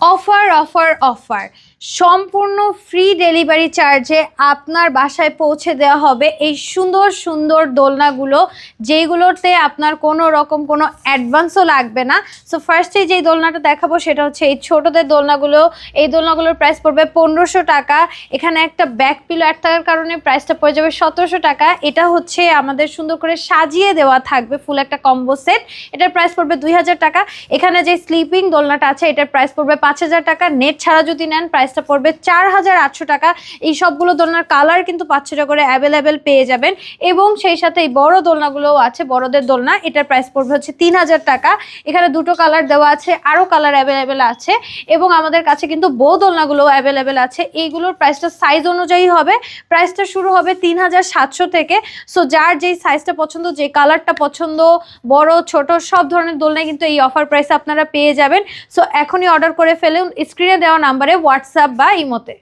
Offer offer offer, সম্পূর্ণ free delivery চার্জে আপনার বাসায় পৌঁছে দেওয়া হবে এই সুন্দর সুন্দর দোলনাগুলো, যেইগুলোতে আপনার কোনো রকম কোনো অ্যাডভান্সও লাগবে না। সো ফার্স্টে যেই দোলনাটা দেখাবো সেটা হচ্ছে এই ছোটোদের দোলনাগুলো। এই দোলনাগুলোর প্রাইস পড়বে 1500 টাকা। এখানে একটা ব্যাক পিলো অ্যাড থাকার কারণে প্রাইসটা পড়ে যাবে 1700 টাকা। এটা হচ্ছে আমাদের সুন্দর করে সাজিয়ে দেওয়া থাকবে ফুল একটা কম্বো সেট, এটার প্রাইস পড়বে 2000 টাকা। এখানে যে স্লিপিং দোলনাটা আছে এটার প্রাইস পড়বে 5000 টাকা। নেট ছাড়া যদি নেন প্রাইসটা পড়বে 4800 টাকা। এই সবগুলো দোলনার কালার কিন্তু 5-6টা করে অ্যাভেলেবেল পেয়ে যাবেন। এবং সেই সাথে এই বড় দোলনাগুলোও আছে, বড়দের দোলনা, এটার প্রাইস পড়বে হচ্ছে 3000 টাকা। এখানে দুটো কালার দেওয়া আছে, আরও কালার অ্যাভেলেবেল আছে। এবং আমাদের কাছে কিন্তু বউ দোলনাগুলোও অ্যাভেলেবেল আছে। এইগুলোর প্রাইসটা সাইজ অনুযায়ী হবে, প্রাইসটা শুরু হবে 3700 থেকে। সো যার যেই সাইজটা পছন্দ, যে কালারটা পছন্দ, বড় ছোট সব ধরনের দোলনায় কিন্তু এই অফার প্রাইসে আপনারা পেয়ে যাবেন। সো এখনই অর্ডার করে ফেলুন স্ক্রিনে দেওয়া নাম্বারে, হোয়াটসঅ্যাপ বা ইমোতে।